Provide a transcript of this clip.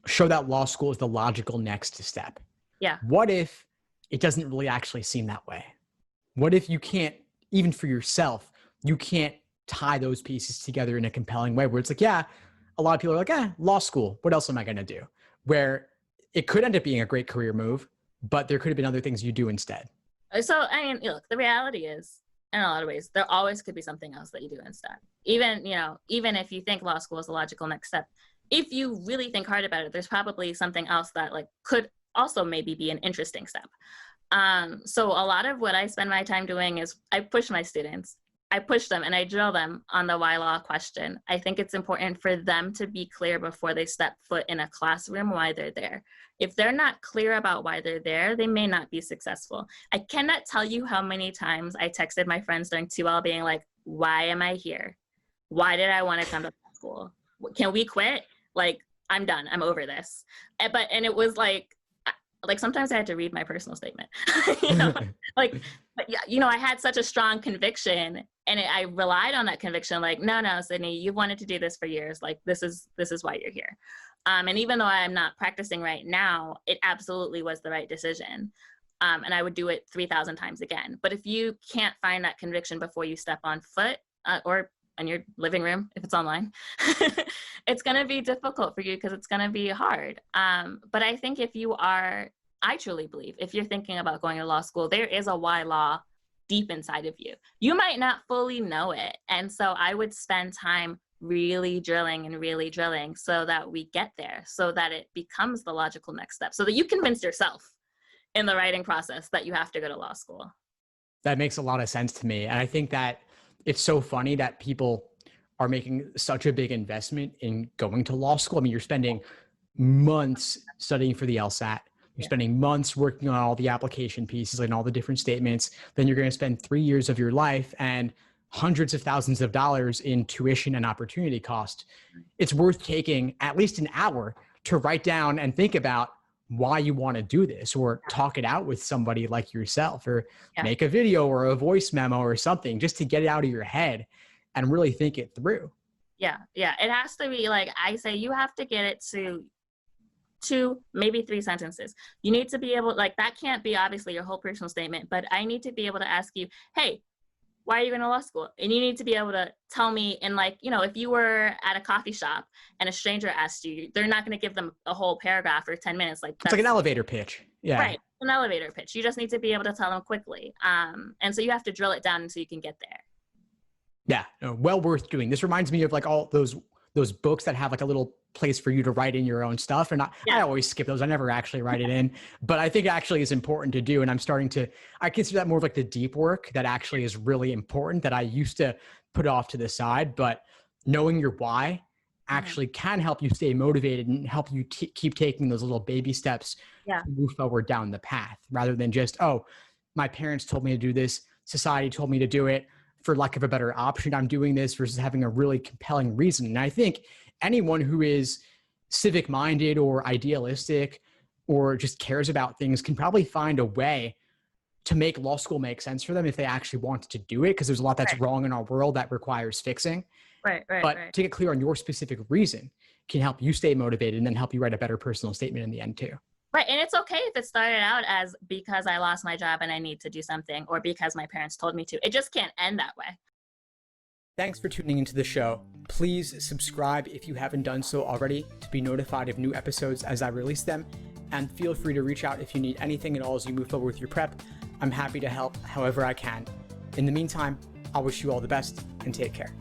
show that law school is the logical next step. Yeah. What if it doesn't really actually seem that way? What if you can't, even for yourself, you can't tie those pieces together in a compelling way where it's like, yeah, a lot of people are like, law school, what else am I going to do? Where it could end up being a great career move, but there could have been other things you do instead. So, I mean, look, the reality is, in a lot of ways, there always could be something else that you do instead. Even if you think law school is the logical next step, if you really think hard about it, there's probably something else that like could also maybe be an interesting step. So a lot of what I spend my time doing is I push my students. I push them and I drill them on the why law question. I think it's important for them to be clear before they step foot in a classroom why they're there. If they're not clear about why they're there, they may not be successful. I cannot tell you how many times I texted my friends during 2L being like, why am I here? Why did I want to come to school? Can we quit? Like, I'm done. I'm over this. And it was like sometimes I had to read my personal statement, but yeah, I had such a strong conviction and I relied on that conviction. Like, no, Sydney, you've wanted to do this for years. Like, this is why you're here. And even though I'm not practicing right now, it absolutely was the right decision. And I would do it 3,000 times again. But if you can't find that conviction before you step on foot or in your living room, if it's online, it's going to be difficult for you because it's going to be hard. But I think I truly believe if you're thinking about going to law school, there is a why law deep inside of you. You might not fully know it. And so I would spend time really drilling so that we get there, so that it becomes the logical next step, so that you convince yourself in the writing process that you have to go to law school. That makes a lot of sense to me. And I think that it's so funny that people are making such a big investment in going to law school. I mean, you're spending months studying for the LSAT. You're spending months working on all the application pieces and all the different statements. Then you're going to spend 3 years of your life and hundreds of thousands of dollars in tuition and opportunity cost. It's worth taking at least an hour to write down and think about why you want to do this, or talk it out with somebody like yourself, or make a video or a voice memo or something just to get it out of your head and really think it through. Yeah. It has to be like, I say, you have to get it to 2, maybe 3 sentences. You need to be able, like, that can't be obviously your whole personal statement, but I need to be able to ask you, hey, why are you going to law school? And you need to be able to tell me in, like, if you were at a coffee shop and a stranger asked you, they're not going to give them a whole paragraph or 10 minutes. Like, it's like an elevator pitch. Yeah. Right. An elevator pitch. You just need to be able to tell them quickly. And so you have to drill it down so you can get there. Yeah. Well worth doing. This reminds me of like all those books that have like a little place for you to write in your own stuff. And I always skip those. I never actually write it in, but I think it actually is important to do. And I consider that more of like the deep work that actually is really important that I used to put off to the side, but knowing your why actually can help you stay motivated and help you keep taking those little baby steps to move forward down the path, rather than just, oh, my parents told me to do this, society told me to do it, for lack of a better option, I'm doing this, versus having a really compelling reason. And I think anyone who is civic minded or idealistic or just cares about things can probably find a way to make law school make sense for them if they actually wanted to do it, because there's a lot that's wrong in our world that requires fixing. But to get clear on your specific reason can help you stay motivated and then help you write a better personal statement in the end too. Right. And it's okay if it started out as because I lost my job and I need to do something, or because my parents told me to. It just can't end that way. Thanks for tuning into the show. Please subscribe if you haven't done so already to be notified of new episodes as I release them. And feel free to reach out if you need anything at all as you move forward with your prep. I'm happy to help however I can. In the meantime, I'll wish you all the best and take care.